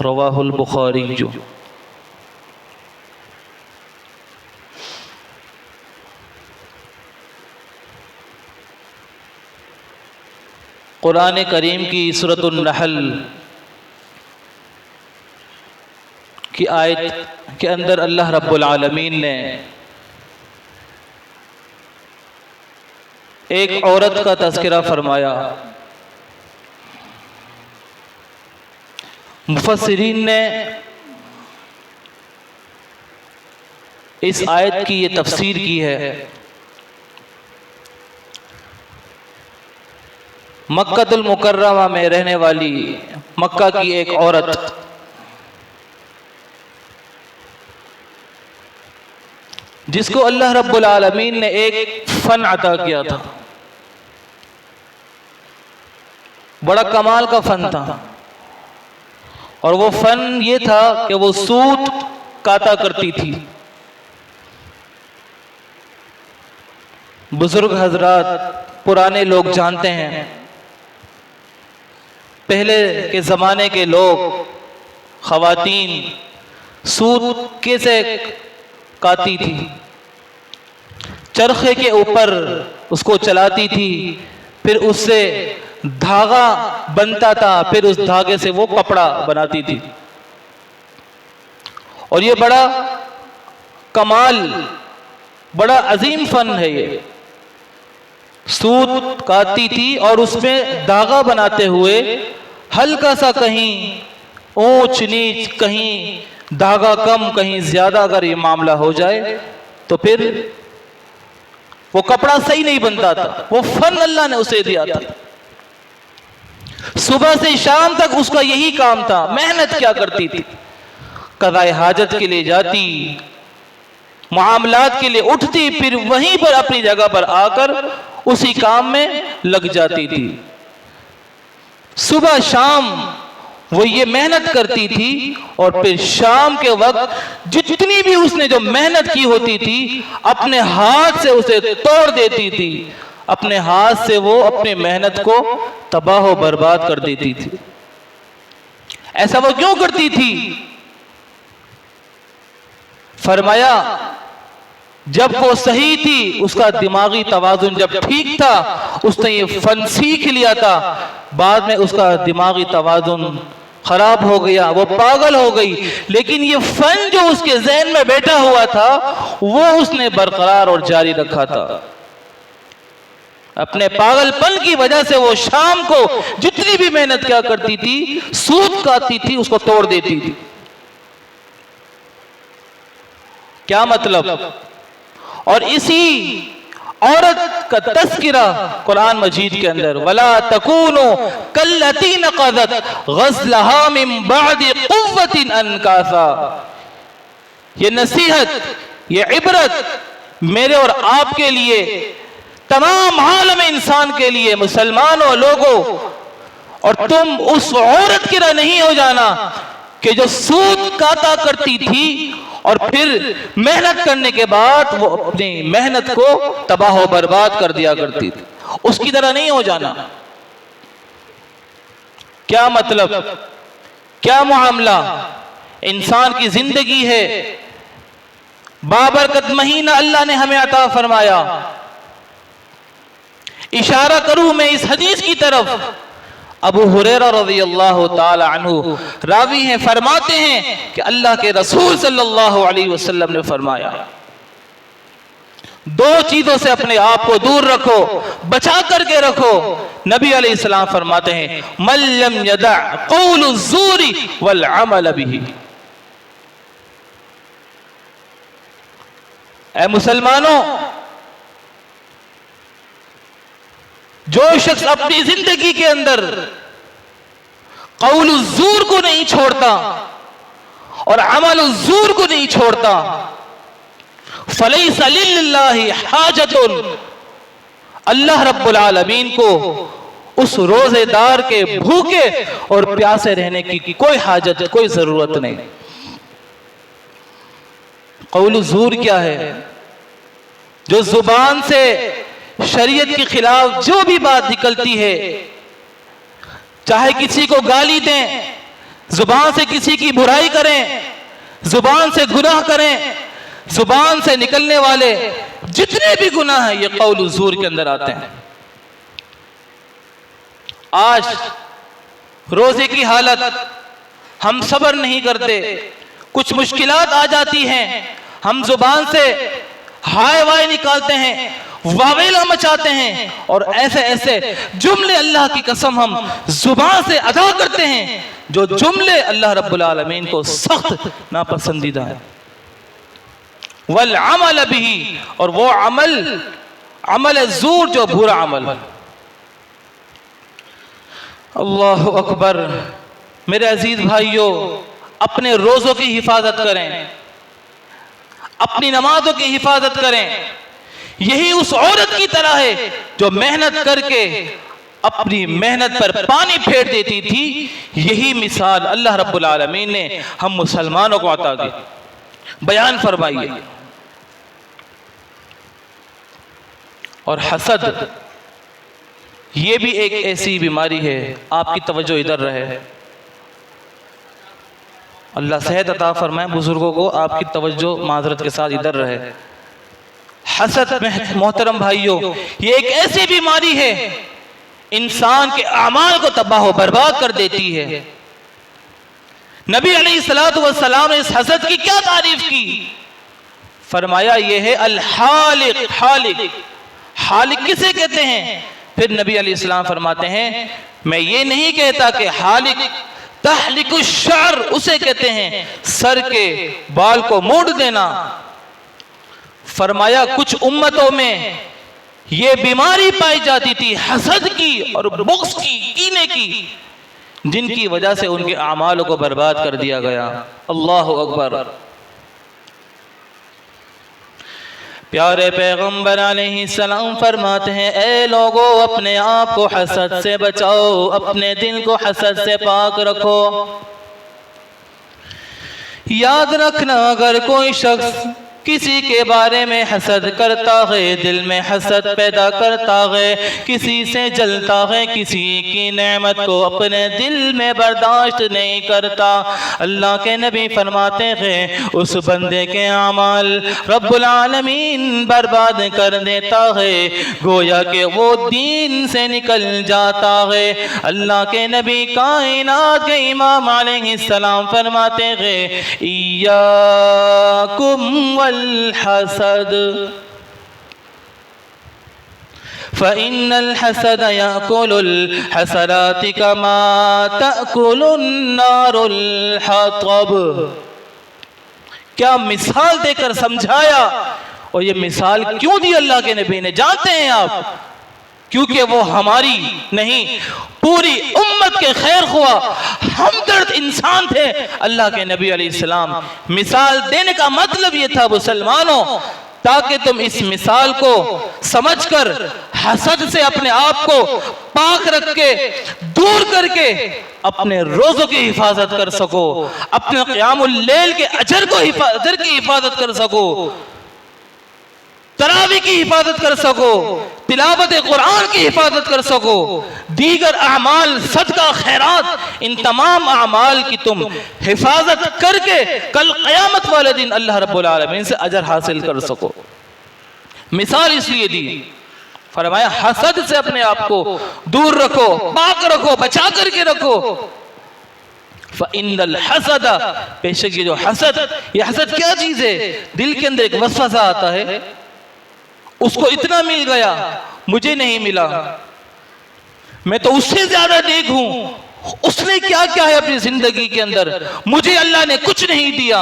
रवाहुल बुखारी। जो कुरान करीम की सूरतुन नहल की आयत के अंदर अल्लाह रब्बुल आलमीन ने एक औरत का तज़किरा फरमाया। मुफस्सिरीन ने इस आयत की ये तफसीर की है। मक्कातुल मुकर्रमा में रहने वाली मक्का की एक औरत जिसको अल्लाह रब्बुल आलमीन ने एक फन अता किया था, बड़ा कमाल का फन था, और वो फन ये था कि वो सूत काता करती थी। बुजुर्ग हजरात पुराने लोग जानते हैं, पहले के ज़माने के लोग ख़वातीन सूत कैसे काती थी, चरखे के ऊपर उसको चलाती थी, फिर उससे धागा बनता था, फिर उस धागे से वो कपड़ा बनाती थी। और ये बड़ा कमाल, बड़ा अजीम फन है। ये सूत काटती थी और उसमें धागा बनाते हुए हल्का सा कहीं ऊंच नीच, कहीं धागा कम कहीं ज्यादा अगर ये मामला हो जाए तो फिर वो कपड़ा सही नहीं बनता था। वो फन अल्लाह ने उसे दिया था। सुबह से शाम तक उसका यही काम था। मेहनत क्या करती थी, कज़ाए हाजत के लिए जाती, मामलात के लिए उठती, फिर वहीं पर अपनी जगह पर आकर उसी काम में लग जाती थी। सुबह शाम वो ये मेहनत करती थी और फिर शाम के वक्त जितनी भी उसने जो मेहनत की होती थी अपने हाथ से उसे तोड़ देती थी। अपने हाथ से वो अपनी मेहनत को तबाह व बर्बाद कर देती थी। ऐसा वो क्यों करती थी? फरमाया जब वो सही थी, उसका दिमागी तवाजुन जब ठीक था, उसने ये फन सीख लिया था, बाद में उसका दिमागी तवाजुन खराब हो गया, वो पागल हो गई, लेकिन ये फन जो उसके ज़हन में बैठा हुआ था वो उसने बरकरार और जारी रखा था। अपने पागलपन की वजह से वो शाम को जितनी भी मेहनत क्या करती थी, सूत काटती थी, उसको तोड़ देती थी। क्या मतलब? और इसी औरत का तस्किरा कुरान मजीद के अंदर वला तकूनो कल्लती नक़ज़त ग़ज़लहा मिन बअदि क़ुव्वतिन अनकासा। ये नसीहत, ये इबरत मेरे और आपके लिए, तमाम आलम इंसान के लिए, मुसलमानों लोगों, और तुम उस औरत की तरह नहीं हो जाना कि जो सूत काता करती थी और फिर मेहनत करने के बाद वो अपनी मेहनत को तबाह व बर्बाद कर दिया करती थी। उसकी तरह नहीं हो जाना। क्या मतलब, क्या मामला? इंसान की जिंदगी है, बाबरकत महीना अल्लाह ने हमें अता फरमाया। इशारा करूं मैं इस हदीस की तरफ। अबू हुरैरा रज़ियल्लाहु ताला अन्हु रावी हैं, फरमाते हैं कि अल्लाह के रसूल सल्लल्लाहु अलैहि वसल्लम ने फरमाया, दो चीजों से अपने आप को दूर रखो, बचा करके रखो। नबी अलैहिस्सलाम फरमाते हैं मन लम यदा क़ौलु ज़ूरी वल अमल बिही। ऐ मुसलमानों, जो शख्स अपनी जिंदगी के अंदर कौल ज़ूर को नहीं छोड़ता और अमल ज़ूर को नहीं छोड़ता, फलैसा लिल्लाहि हाजतुन, अल्लाह रब्बुल आलमीन को उस रोजेदार के भूखे और प्यासे रहने की कोई हाजत, कोई जरूरत नहीं। कौल ज़ूर क्या है? जो जुबान से शरीयत के खिलाफ जो भी बात निकलती है, चाहे किसी को गाली दें, जुबान से किसी की बुराई करें, जुबान से गुनाह करें, जुबान से निकलने वाले जितने भी गुनाह हैं ये कौल ज़ूर के अंदर आते हैं। आज रोजे की हालत, हम सब्र नहीं करते, कुछ मुश्किलात आ जाती हैं, हम जुबान से हाय वाय निकालते हैं, वावेला मचाते हैं और ऐसे ऐसे जुमले अल्लाह की कसम हम जुबान से अदा करते हैं जो जुमले अल्लाह रब्बुल आलमीन को सख्त नापसंदीदा है। वल अमल बिही, और वो अमल ज़ूर जो बुरा अमल। अल्लाह अकबर। मेरे अजीज भाइयों, अपने रोज़ों की हिफाजत करें, अपनी नमाजों की हिफाजत करें। यही उस औरत की तरह है जो मेहनत करके अपनी मेहनत पर पानी फेर देती थी। यही मिसाल अल्लाह रब्बुल आलमीन ने हम मुसलमानों को अता की। बयान फरमाइए। और हसद, ये भी एक ऐसी बीमारी है, आपकी तवज्जो इधर रहे। अल्लाह सेहत अता फरमाए बुजुर्गों को, आपकी तवज्जो माजरत के साथ इधर रहे। हसद मोहतरम भाइयों, ये एक ऐसी बीमारी है इंसान के अमाल को तबाह व बर्बाद कर देती है। नबी अलैहिस्सलातु वस्सलाम ने इस हसद की क्या तारीफ की? फरमाया ये है अल हालिक। हालिक, हालिक किसे कहते हैं? फिर नबी अलैहिस्सलाम फरमाते हैं मैं ये नहीं कहता कि हालिक तहलिकुश शअर उसे कहते हैं सर के बाल को मोड़ देना। फरमाया कुछ उम्मतों में ये बीमारी पाई जाती थी हसद की और बुग़्ज़ की, कीने की, जिनकी वजह से उनके आमाल को बर्बाद कर दिया गया। अल्लाहु अकबर। प्यारे पैगंबर अलैहिस्सलाम फरमाते हैं ए लोगों, अपने आप को हसद से बचाओ, अपने दिल को हसद से पाक रखो। याद रखना, अगर कोई शख्स किसी के बारे में हसद करता है, दिल में हसद पैदा करता है, किसी से जलता है, किसी की नेमत को अपने दिल में बर्दाश्त नहीं करता, अल्लाह के नबी फरमाते हैं उस बंदे के अमाल रब्बुल आलमीन बर्बाद कर देता है, गोया कि वो दीन से निकल जाता है। अल्लाह के नबी कायनात के इमाम अलैहिस्सलाम फरमाते हैं इय्याकुम वल हसद फ़इन्नल हसद याकुलुल हसराति कमा ताकुलुन नारुल हतब। क्या मिसाल देकर समझाया। और ये मिसाल क्यों दी अल्लाह के नबी ने, जानते हैं आप? क्योंकि वो हमारी नहीं पूरी उम्मत के खैर हुआ हमदर्द इंसान थे अल्लाह के नबी अलैहिस्सलाम। मिसाल देने का मतलब ये था मुसलमानों, ताकि तुम इस मिसाल को समझकर हसद से अपने आप को पाक रख के दूर करके अपने रोजों की हिफाजत कर सको, अपने क़ियामुल लैल के अजर की हिफाजत कर सको, तरावी की हिफाजत कर सको, तिलावत कुरान की हिफाजत कर सको, दीगर अमाल सदका खैरात, इन तमाम अमाल की तुम हिफाजत करके कल क़यामत वाले दिन अल्लाह रब्बुल आलमीन से अजर हासिल कर सको। मिसाल इसलिए दी, फरमाया हसद से अपने आप को दूर रखो, पाक रखो, बचा करके रखो। फ़इन्नल हसद, बेशक ये जो हसद, ये हसद क्या चीज़ है? दिल के अंदर एक वसवसा आता है, उसको इतना मिल गया, मुझे नहीं मिला, मैं तो उससे ज्यादा नेक हूं, उसने क्या क्या है अपनी जिंदगी के अंदर, मुझे अल्लाह ने कुछ नहीं दिया।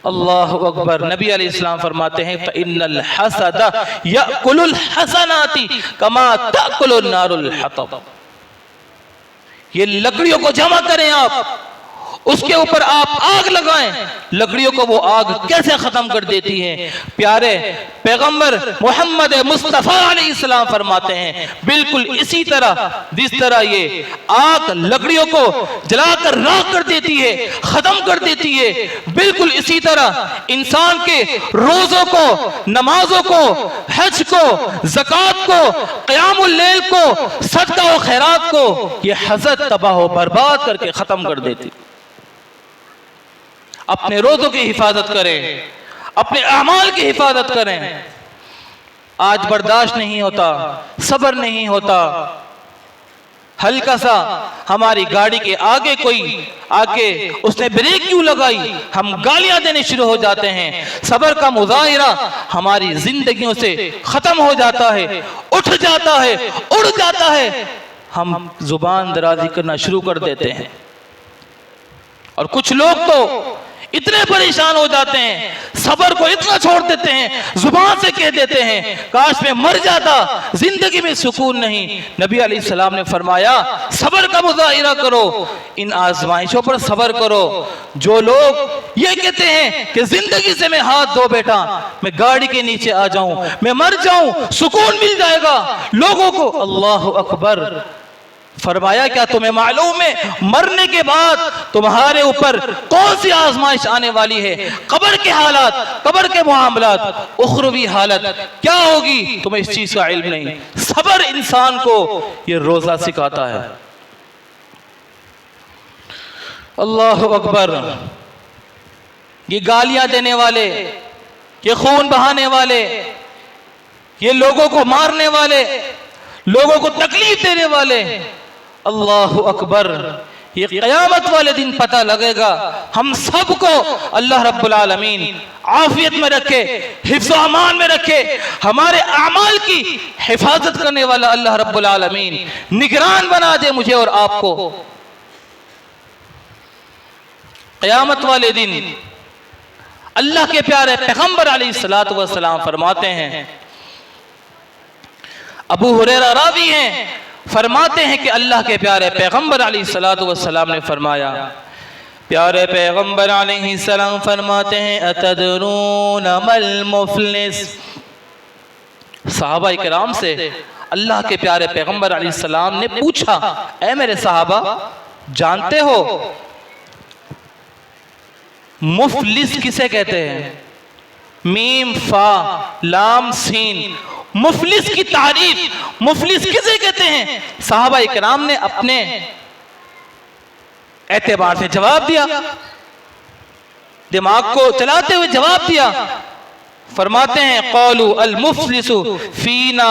अल्लाहु अकबर। नबी अलैहिस्सलाम फरमाते हैं फ़इन्नल हसद याकुलुल हसनाति कमा ताकुलुन नारुल हतब। ये लकड़ियों को जमा करें आप, उसके ऊपर आप आग लगाएं, लकड़ियों को वो आग कैसे खत्म कर देती है। प्यारे पैगंबर मोहम्मद मुस्तफा अलैहिस्सलाम फरमाते हैं बिल्कुल इसी तरह जिस तरह ये आग लकड़ियों को जलाकर राख कर देती है, खत्म कर देती है, बिल्कुल इसी तरह इंसान के रोजों को, नमाजों को, हज को, ज़कात को, क़यामुल लैल को, सदका और खैरात को ये हज़रत तबाह बर्बाद करके खत्म कर देती। अपने रोज़ों की हिफाजत करें, अपने अमाल की हिफाजत करें। आज बर्दाश्त नहीं होता, सब्र नहीं होता, हल्का सा हमारी गाड़ी के आगे कोई आके उसने ब्रेक क्यों लगाई, हम गालियां देने शुरू हो जाते हैं। सब्र का मुजाहिरा हमारी जिंदगियों से खत्म हो जाता है, उठ जाता है, उड़ जाता है, हम जुबान दराजी करना शुरू कर देते हैं। और कुछ लोग तो इतने परेशान हो जाते हैं, सब्र को इतना छोड़ देते हैं, जुबान से कह देते हैं काश मैं मर जाता, जिंदगी में सुकून नहीं। नबी अलैहि सलाम ने फरमाया सब्र का मुजाहिरा करो, इन आजमाइशों पर सब्र करो। जो लोग ये कहते हैं कि जिंदगी से मैं हाथ धो बैठा, मैं गाड़ी के नीचे आ जाऊं, मैं मर जाऊं, सुकून मिल जाएगा लोगों को, अल्लाह अकबर। फरमाया क्या तुम्हें मालूम है मरने के बाद तुम्हारे ऊपर कौन सी आजमाइश आने वाली है? कब्र के हालात, कब्र के मामलात, उखरवी हालत क्या होगी, तुम्हें इस चीज का इल्म नहीं। सब्र इंसान को ये रोजा सिखाता है। अल्लाह अकबर। ये गालियां देने वाले, ये खून बहाने वाले, ये लोगों को मारने वाले, लोगों को तकलीफ देने वाले, अल्लाह अकबर, ये क़यामत वाले दिन पता लगेगा। हम सबको अल्लाह रब्बुल आलमीन आफियत में रखे, हिफ्ज़ व अमान में रखे, हमारे अमाल की हिफाजत करने वाला अल्लाह रब्बुल आलमीन निगरान बना दे मुझे और आपको। क़यामत वाले दिन अल्लाह के प्यारे पैगंबर अलैहिस्सलातु वस्सलाम फरमाते हैं, अबू हुरैरा रावी हैं, फरमाते हैं कि अल्लाह के प्यारे पैगंबर अलैहिस्सलातु वस्सलाम ने फरमाया, प्यारे पैगंबर अलैहिस्सलाम फरमाते हैं अतदरून मल मुफलिस। सहाबा इकराम से अल्लाह के प्यारे पैगंबर अलैहिस्सलाम ने पूछा, ऐ मेरे सहाबा जानते हो मुफलिस किसे कहते हैं? मीम फा लाम सीन, मुफलिस की तारीफ, मुफलिस किसे कहते हैं? सहाबा इकराम ने अपने एतबार से जवाब दिया, दिमाग को चलाते हुए जवाब दिया। फरमाते हैं क़ालू अल मुफलिसु फीना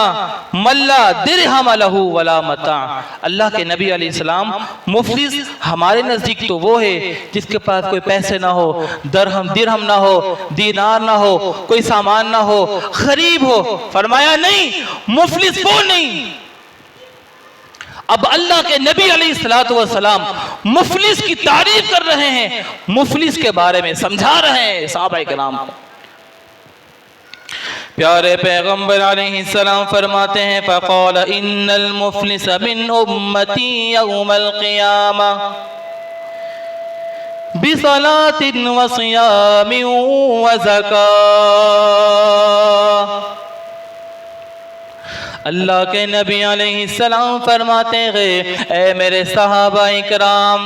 मल्ला दिरहम लहू वला मता। अल्लाह के नबी अलैहि सलाम, मुफलिस हमारे नज़दीक तो वो है जिसके पास कोई पैसे ना हो, दिरहम ना हो, दीनार ना हो, कोई सामान ना हो, गरीब हो। फरमाया नहीं, मुफलिस वो नहीं। अब अल्लाह के नबी अलैहिस्सलातु वस्सलाम मुफलिस की तारीफ कर रहे हैं, मुफलिस के बारे में समझा रहे हैं सहाबा इकराम को। प्यारे पैगंबर अलैहिस्सलाम फरमाते हैं फ़क़ाल इन्नल मुफलिस मिन उम्मती यौमल क़ियामा बिसलातिन व सियामिन व ज़कात। अल्लाह के नबी अलैहिस्सलाम फरमाते हैं ऐ मेरे सहाबा इकराम,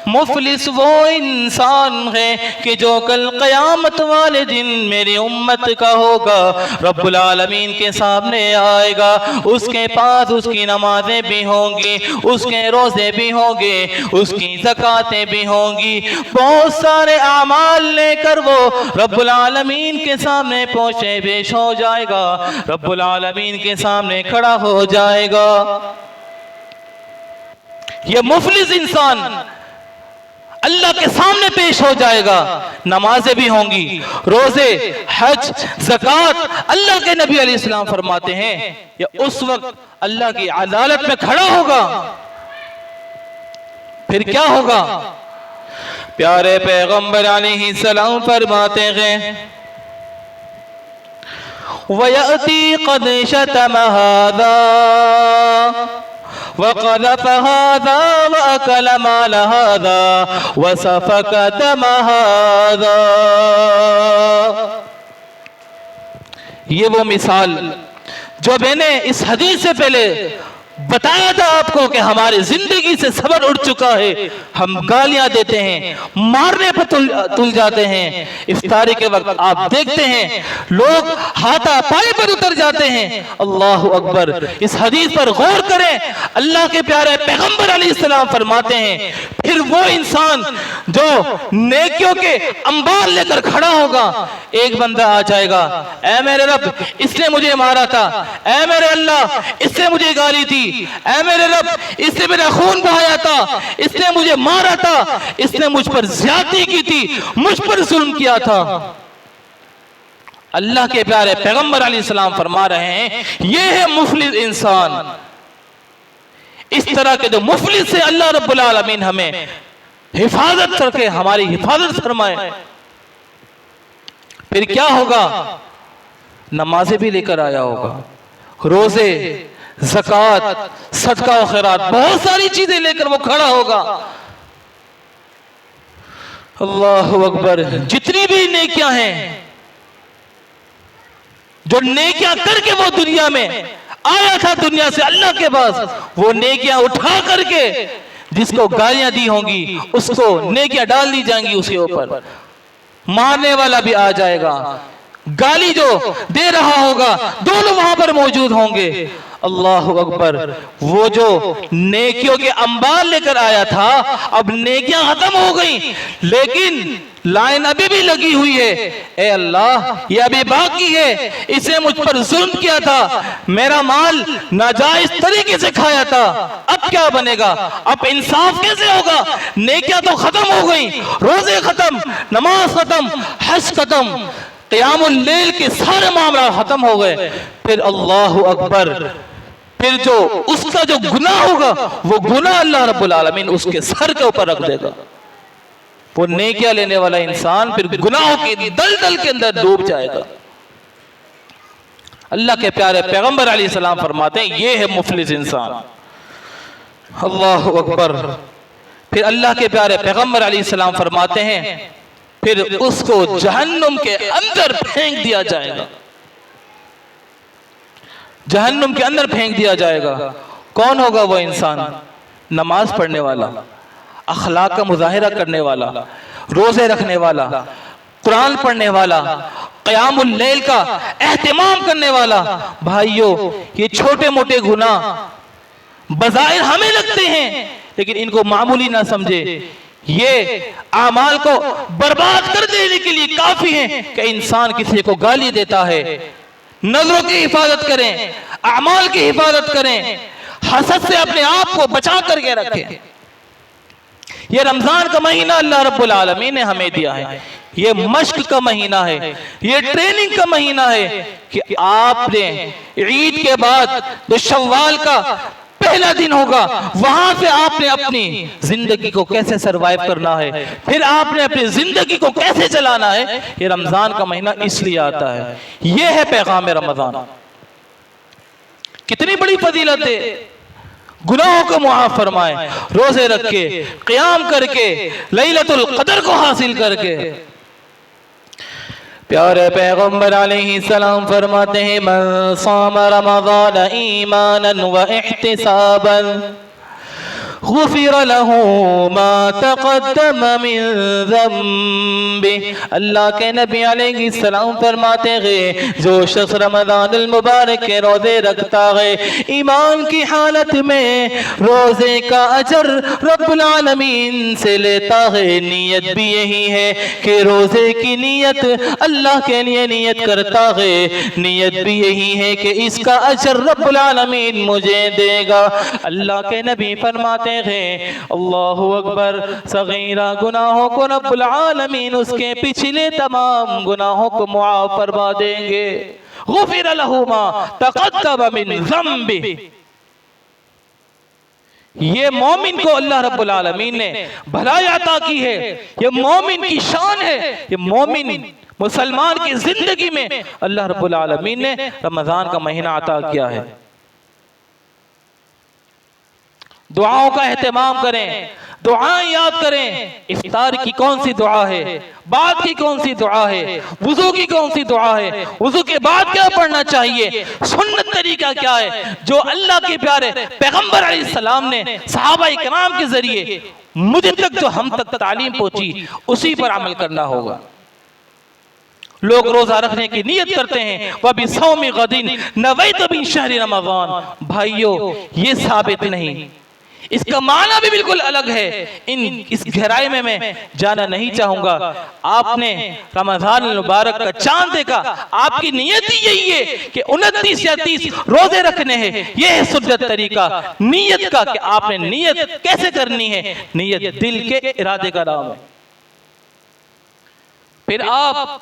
मुफलिस वो इंसान है कि जो कल क़यामत वाले दिन मेरी उम्मत का होगा, रब्बुल आलमीन के सामने आएगा, उसके पास उसकी नमाजें भी होंगी, उसके रोज़े भी होंगे, उसकी ज़कातें भी होंगी, बहुत सारे आमाल लेकर वो रब्बुल आलमीन के सामने पहुँचे पेश हो जाएगा, रब्बुल आलमीन के सामने खड़ा हो जाएगा। ये मुफलिस इंसान अल्लाह के सामने पेश हो जाएगा, नमाजें भी होंगी, रोजे, हज, ज़कात। अल्लाह के नबी अलैहिस्सलाम फरमाते हैं ये उस वक्त अल्लाह की अदालत में खड़ा होगा। फिर क्या होगा? प्यारे पैगंबर अलैहिस्सलाम फरमाते हैं वयअती क़द शतम हाज़ा वक़ज़फ़ हाज़ा वअकल माल हाज़ा वसफ़क दम हाज़ा। ये वो मिसाल जो मैंने इस हदीस से पहले बताया था आपको कि हमारी जिंदगी से सबर उड़ चुका है। हम गालियां देते हैं, मारने पर तुल जाते हैं। इफ्तारी के वक्त आप देखते हैं लोग हाथापाई पर उतर जाते हैं। अल्लाह अकबर। इस हदीस पर गौर करें। अल्लाह के प्यारे पैगंबर अलैहिस्सलाम फरमाते हैं फिर वो इंसान जो नेकियों के अंबार लेकर खड़ा होगा, एक बंदा आ जाएगा, ऐ मेरे रब इसने मुझे मारा था, ऐ मेरे अल्लाह इसने मुझे गाली दी, ऐ मेरे रब इसने मेरा खून बहाया था, इसने मुझे मारा था, इसने मुझ पर ज्यादती की थी, मुझ पर जुल्म किया था। अल्लाह के प्यारे पैगंबर अलैहिस्सलाम फरमा रहे हैं ये है मुफलिस इंसान। इस तरह के जो मुफलिस से अल्लाह रब्बुल आलमीन हमें हिफाजत करके हमारी हिफाजत फरमाए। फिर क्या होगा? नमाजें भी लेकर आया होगा, रोजे, ज़कात, सदका और खैरात, बहुत सारी चीजें लेकर वो खड़ा होगा। अल्लाह अकबर। जितनी भी नेकियां हैं, जो नेकियां करके वो दुनिया में आया था, दुनिया से अल्लाह के पास, वो नेकियां उठा करके जिसको गालियां दी होंगी उसको नेकियां डाल दी जाएंगी उसके ऊपर। मारने वाला भी आ जाएगा, गाली जो दे रहा होगा दोनों वहां पर मौजूद होंगे। अल्लाह अकबर। वो जो नेकियों के अंबार लेकर आया था, अब नेकियां खत्म हो गई, लेकिन लाइन अभी भी लगी हुई है। ए अल्लाह ये अभी बाकी है, इसे मुझ पर जुल्म किया था, मेरा माल नाजायज तरीके से खाया था, अब क्या बनेगा? अब इंसाफ कैसे होगा? नेकियां तो खत्म हो गई, रोजे खत्म, नमाज खत्म, हज खत्म, क़ियामुल लैल के सारे मामला खत्म हो गए। फिर अल्लाह अकबर। फिर जो उसका जो गुनाह होगा वो गुनाह अल्लाह रब्बुल आलमीन उसके सर के ऊपर रख देगा। वो नेकियां लेने वाला इंसान फिर गुनाहों के दलदल के अंदर डूब जाएगा। अल्लाह के प्यारे पैगंबर अलैहिस्सलाम फरमाते हैं ये है मुफलिस इंसान। अल्लाह अकबर। फिर अल्लाह के प्यारे पैगंबर अलैहिस्सलाम फरमाते हैं फिर उसको जहन्नुम के अंदर फेंक दिया जाएगा। जहन्नुम के अंदर फेंक दिया जाएगा। कौन होगा वो इंसान? नमाज पढ़ने वाला, अखलाक का मुजाहिरा करने वाला, रोजे रखने वाला, कुरान पढ़ने वाला, क़यामुल लैल का एहतिमाम करने वाला। भाइयों ये छोटे मोटे गुनाह बज़ाहिर हमें लगते हैं, लेकिन इनको मामूली ना समझे। ये आमाल को बर्बाद कर देने के लिए काफी है कि इंसान किसी को गाली देता है। नजरों की हिफाजत करें, आमाल की हिफाजत करें, हसद से अपने आप को बचा करके रखें। ये रमजान का महीना अल्लाह रब्बुल आलमीन ने हमें दिया है, ये मश्क का महीना है, ये ट्रेनिंग का महीना है कि आपने ईद के बाद जो शव्वाल का पहला दिन होगा वहां से आपने अपनी जिंदगी को कैसे सरवाइव करना है, फिर आपने अपनी जिंदगी को कैसे चलाना है। ये रमजान का महीना इसलिए आता है। ये है पैगाम रमजान। कितनी बड़ी फजीलत है। गुनाहों को मुआफ फरमाए, रोजे रख के, क़याम करके, लैलतुल क़द्र को हासिल करके। प्यारे पैगंबर अलैहिस्सलाम फरमाते हैं मन साम रमज़ान ईमानन व इहतिसाबन गुफ़िर लहू मा तक़द्दम मिन ज़म्बि। अल्लाह के नबी अलैहिस्सलाम फरमाते हैं जो शख्स रमज़ानुल मुबारक के रोज़े रखता है ईमान की हालत में, रोज़े का अजर रब्बुल आलमीन से लेता है। नीयत भी यही है कि रोज़े की नीयत अल्लाह के लिए नीयत करता है, नीयत भी यही है कि इसका अजर रब्बुल आलमीन मुझे देगा। अल्लाह के नबी फरमाते हैं अल्लाहु अकबर, सगीरा गुनाहों को रब्बुल आलमीन उसके पिछले तमाम गुनाहों को मुआफ फरमा देंगे। गुफिर लहू मा तक़द्दम मिन ज़म्बि। ये मोमिन को अल्लाह रब्बुल आलमीन ने भलाई अता की है, ये मोमिन की शान है। ये मोमिन मुसलमान की जिंदगी में अल्लाह रब्बुल आलमीन ने रमजान का महीना अता किया है। दुआओं का एहतमाम करें, दुआएं याद करें। इफ्तार की कौन सी दुआ है, बाद की कौन सी दुआ है, वुजू की कौन सी दुआ है, वुजू के बाद क्या पढ़ना चाहिए, सुन्नत तरीका क्या है, जो अल्लाह के प्यारे पैगंबर अलैहिस्सलाम ने सहाबा इकराम के जरिए मुझे तक, जो हम तक तालीम पहुंची, उसी पर अमल करना होगा। लोग रोजा रखने की नियत करते हैं, वह भी सौमी गदिन नवैत बिन शहरी रमज़ान। भाइयों, ये साबित नहीं, इसका माना भी बिल्कुल अलग है। इस गहराई में मैं जाना नहीं चाहूंगा। आपने रमजान मुबारक का चांद देखा, आपकी नियत ही यही है कि 29 या 30 रोजे रखने हैं। यह है सुन्नत तरीका नियत का, कि आपने नियत कैसे करनी है। नियत दिल के इरादे का नाम है। फिर आप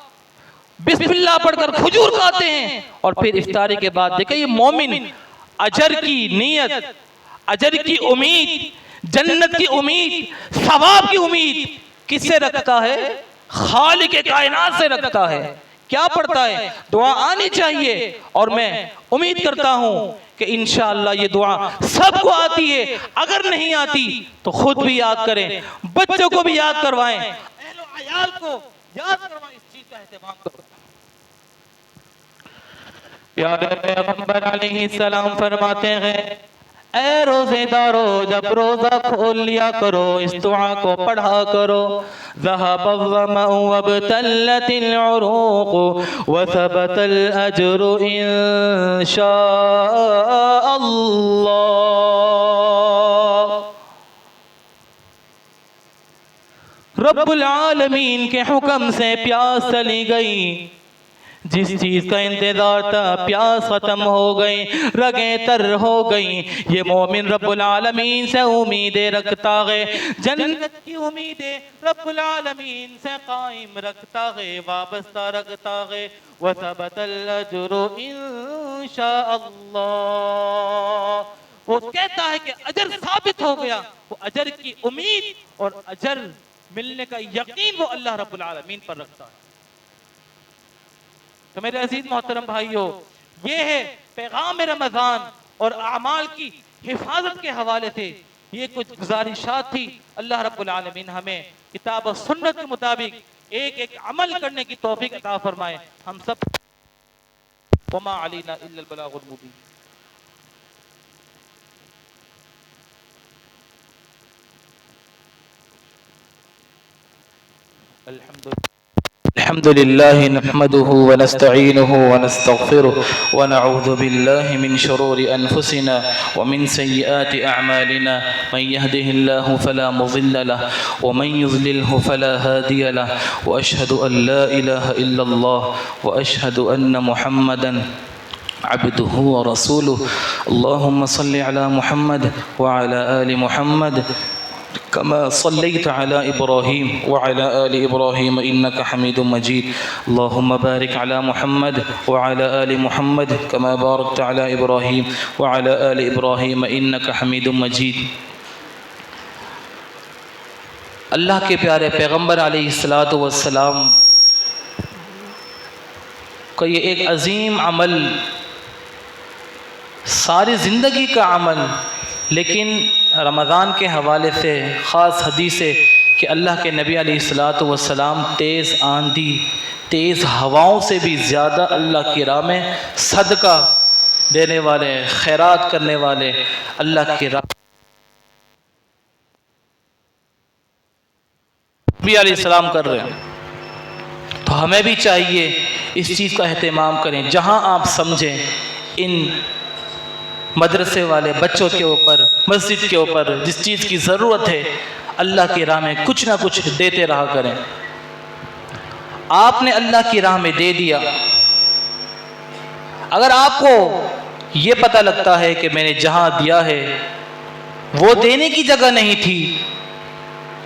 बिस्मिल्लाह पढ़कर खजूर खाते हैं और फिर इफ्तारी के बाद देखिए, ये मोमिन अजर की नियत, अजर की उम्मीद, जन्नत की उम्मीद, सवाब की उम्मीद किससे रखता है? खालिक कायनात से रखता है। क्या पढ़ता है? दुआ आनी चाहिए। और मैं उम्मीद करता हूं कि इंशाअल्लाह ये दुआ सबको आती है। अगर नहीं आती तो खुद भी याद करें, बच्चों को भी याद करवाएं, अहल को याद करवाएं, इस चीज का एहतमाम करें। प्यारे पैगंबर अलैहिस्सलाम फरमाते हैं, ऐ रोजेदारो, जब रोजा खोल लिया करो, इस दुआ को पढ़ा करो। ज़हबल ज़मअ वबतल्लतिल उरूक़ व सबतल अज्रु इंशाअल्लाह। रब्बुल आलमीन के हुक्म से प्यास चली गई। जिस चीज का इंतजार था, प्यास खत्म हो गई, रगें तर हो गई। ये मोमिन रब्बुल आलमीन से उम्मीदें रखता है, जन्नत की उम्मीदें रब्बुल आलमीन से कायम रखता है, वाबस्ता रखता है। वसबतल अज्रु इंशाअल्लाह। वो कहता है कि अजर साबित हो गया। वो अजर की उम्मीद और अजर मिलने का यकीन वो अल्लाह रब्बुल आलमीन पर रखता है। तो मेरे अजीज मोहतरम भाइयों, ये है पैगाम रमजान और अमाल की हिफाजत के हवाले से ये कुछ गुजारिशात थी। अल्लाह रब्बुल आलमीन हमें किताब और सुन्नत के मुताबिक एक एक अमल करने की तौफीक अता फरमाए। हम सब वमा अलैना इल्लल बलागुल मुबीन। अल्हम्दुलिल्लाह नहमदुहु व नस्तईनुहु व नस्तगफिरुहु व नऊज़ु बिल्लाहि मिन शुरूरि अनफुसिना व मिन सय्यिआति अअमालिना। मन यहदिहिल्लाहु फला मुज़िल्ल लहु व मन युज़लिल्हु फला हादिय लहु व अशहदु अन ला इलाहा इल्लल्लाह व अशहदु अन्न मुहम्मदन अब्दुहु व रसूलुहु। अल्लाहुम्मा सल्लि अला मुहम्मद व अला आलि मुहम्मद कमा सल्लैत अला इब्राहीम व अला आलि इब्राहीम इन्नका हमीदुम मजीद। अल्लाहुम्मा बारिक अला मुहम्मद व अला आलि मुहम्मद कमा बारकत अला इब्राहीम व अला आलि इब्राहीम इन्नका हमीदुम मजीद। अल्लाह के प्यारे पैगंबर अलैहिस्सलातु वस्सलाम का ये एक अजीम अमल, सारी ज़िंदगी का अमल, लेकिन रमज़ान के हवाले से ख़ास हदीस है कि अल्लाह के नबी अलैहिस्सलातु वस्सलाम तेज़ आंधी, तेज़ हवाओं से भी ज़्यादा अल्लाह की राह में सदका देने वाले, खैरात करने वाले, अल्लाह की राह नबी अलैहिस्सलाम कर रहे हैं। तो हमें भी चाहिए इस चीज़ का एहतमाम करें। जहाँ आप समझें इन मदरसे वाले बच्चों के ऊपर, मस्जिद के ऊपर जिस चीज़ की ज़रूरत है, अल्लाह की राह में कुछ ना कुछ देते रहा करें। आपने अल्लाह की राह में दे दिया, अगर आपको ये पता लगता है कि मैंने जहाँ दिया है वो देने की जगह नहीं थी,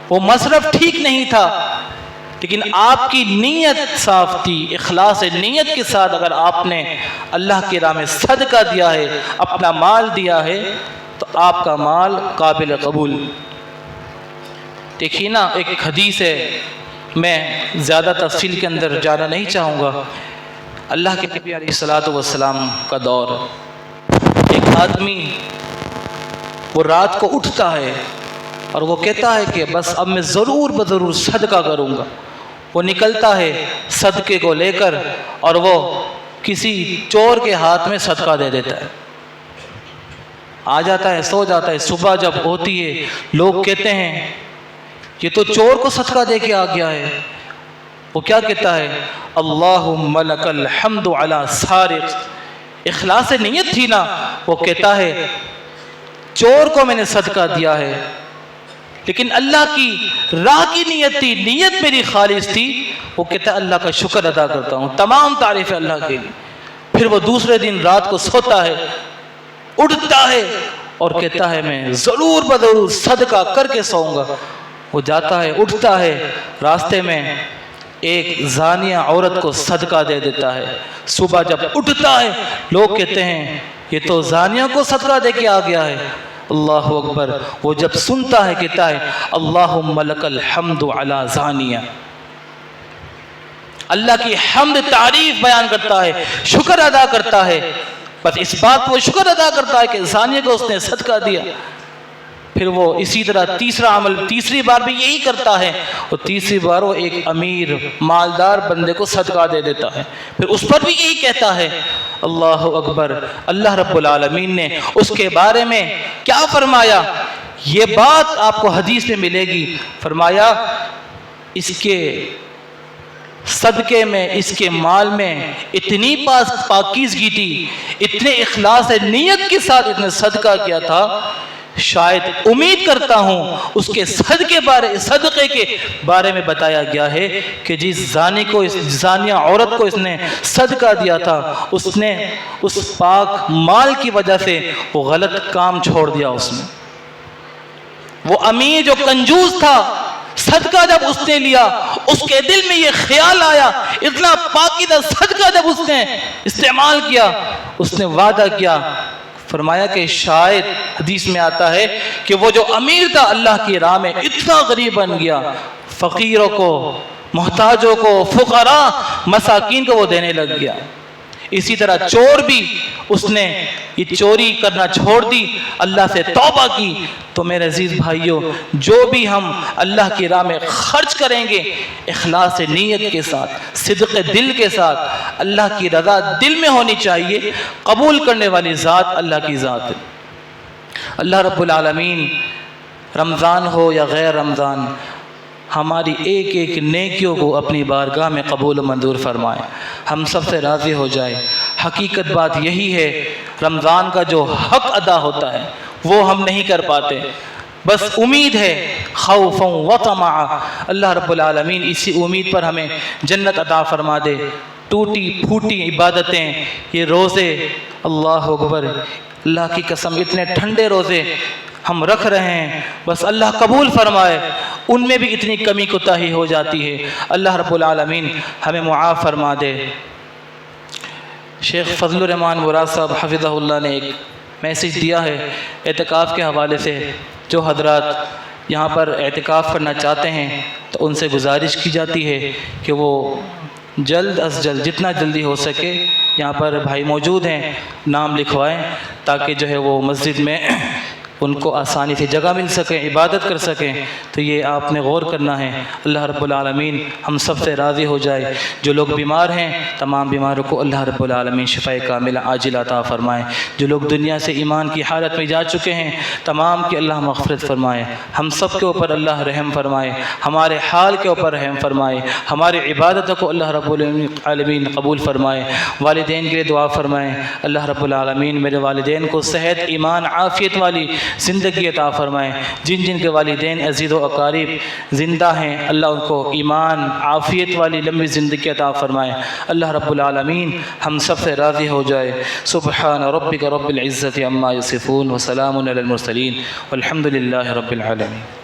वो मसरफ ठीक नहीं था, लेकिन आपकी नीयत साफ थी, इखलास नीयत के साथ अगर आपने अल्लाह की राह में सदका दिया है, अपना माल दिया है, तो आपका माल काबिल कबूल। देखिए ना, एक हदीस है, मैं ज़्यादा तफसील के अंदर जाना नहीं चाहूँगा। अल्लाह के नबी अलैहिस्सलातु वस्सलाम का दौर, एक आदमी वो रात को उठता है और वो कहता है कि बस अब मैं ज़रूर ज़रूर सदका करूँगा। वो निकलता है सदके को लेकर और वो किसी चोर के हाथ में सदका दे देता है। आ जाता है, सो जाता है। सुबह जब होती है लोग कहते हैं ये तो चोर को सदका दे के आ गया है। वो क्या कहता है, अल्लाहुम्मा लकल हम्दु अला सारिक। इखलास नियत थी ना, वो कहता है चोर को मैंने सदका दिया है, लेकिन अल्लाह की राह की नियत थी, नियत मेरी खालिस थी। वो कहता है अल्लाह का शुक्र अदा करता हूँ, तमाम तारीफ़ अल्लाह के लिए। फिर वो दूसरे दिन रात को सोता है, उठता है और कहता है मैं ज़रूर बज़रूर सदका करके सोऊंगा। वो जाता है, उठता है, रास्ते में एक जानिया औरत को सदका दे देता है। सुबह जब उठता है लोग कहते हैं ये तो जानिया को सदका दे के आ गया है। अल्लाह अकबर। वो जब सुनता है कहता है अल्लाहुम्मा लकल हम्दु अला जानिया। अल्लाह की हम्द तारीफ बयान करता है, शुक्र अदा करता है। बस इस बात को शुक्र अदा करता है कि जानिया को उसने सदका दिया। फिर वो इसी तरह तीसरा अमल, तीसरी बार भी यही करता है और तीसरी बार वो एक अमीर मालदार बंदे को सदका दे देता है। फिर उस पर भी यही कहता है। अल्लाह अकबर। अल्लाह रब्बुल आलमीन ने उसके बारे में क्या फरमाया, ये बात आपको हदीस में मिलेगी। फरमाया इसके सदके में, इसके माल में इतनी पाकीज़गी थी, इतने इखलास नियत के साथ इसने सदका किया था, शायद उम्मीद करता हूँ उसके सदके के बारे में बताया गया है कि जिस जानी को, इस जानिया औरत को इसने सदका दिया था, उसने उस पाक माल की वजह से वो गलत काम छोड़ दिया। उसने वो अमीर जो कंजूस था, सदका जब उसने लिया उसके दिल में ये ख्याल आया, इतना पाकीज़ा सदका जब उसने इस्तेमाल किया, उसने वादा किया, फरमाया कि शायद हदीस में आता है कि वो जो अमीर था अल्लाह की राह में इतना गरीब बन गया, फ़कीरों को, मोहताजों को, फुकरा, मसाकीन को वो देने लग गया। इसी तरह चोर भी, उसने ये चोरी करना छोड़ दी, अल्लाह से तौबा की। तो मेरे अजीज़ भाइयों, जो भी हम अल्लाह की राह में खर्च करेंगे इखलास नीयत के साथ, सिद्क़ दिल के साथ, अल्लाह की रज़ा दिल में होनी चाहिए। कबूल करने वाली ज़ात अल्लाह की ज़ात है। अल्लाह रब्बुल आलमीन रमज़ान हो या गैर रमज़ान, हमारी एक एक नेकियों को अपनी बारगाह में कबूल मंजूर फरमाए, हम सब से राज़ी हो जाए। हकीकत बात यही है, रमज़ान का जो हक़ अदा होता है वो हम नहीं कर पाते। बस उम्मीद है, खौफ़न व तमा। अल्लाह रब्बुल आलमीन इसी उम्मीद पर हमें जन्नत अता फरमा दे। टूटी फूटी इबादतें, ये रोज़े, अल्लाह अकबर, अल्लाह की कसम इतने ठंडे रोज़े हम रख रहे हैं, बस अल्लाह कबूल फरमाए। उनमें भी इतनी कमी कोताही हो जाती है, अल्लाह रब्बुल आलमीन हमें मुआफ़ फरमा दे। शेख फजलुर रहमान मुराद साहब हफ़िज़हुल्लाह ने एक मैसेज दिया है एतिकाफ़ के हवाले से। जो हजरात यहाँ पर एतिकाफ़ करना चाहते हैं तो उनसे गुजारिश की जाती है कि वो जल्द अज जल्द, जितना जल्दी हो सके, यहाँ पर भाई मौजूद हैं, नाम लिखवाएं ताकि जो है वो मस्जिद में उनको आसानी से जगह मिल सके, इबादत कर सकें। तो ये आपने गौर करना है। अल्लाह रब्बुल आलमीन हम सब से राज़ी हो जाए। जो लोग बीमार हैं तमाम बीमारों को अल्लाह रब्बुल आलमीन शिफ़ाए कामिला आजिल अता फ़रमाए। जो लोग दुनिया से ईमान की हालत में जा चुके हैं तमाम की अल्लाह मग़फ़िरत फ़रमाए। हम सब के ऊपर अल्लाह रहम फ़रमाए, हमारे हाल के ऊपर रहम फ़रमाए, हमारी इबादतों को अल्लाह रब्बुल आलमीन कबूल फ़रमाए। वालिदैन के लिए दुआ फ़रमाएँ, अल्लाह रब्बुल आलमीन मेरे वालिदैन को सेहत, ईमान, आफ़ियत वाली ज़िंदगी अता फ़रमाएँ। जिन जिन के वालिदैन अज़ीज़ व अक़ारीब ज़िंदा हैं अल्लाह उनको ईमान, आफ़ियत वाली लंबी ज़िंदगी अता फ़रमाएँ। अल्लाह रब्बुल आलमीन हम सब से राज़ी हो जाए। सुब्हान रब्बिक रब्बिल इज़्ज़ति अम्मा यसिफ़ून व सलामुन अलल मुरसलीन वल्हम्दुलिल्लाहि रब्बिल आलमीन।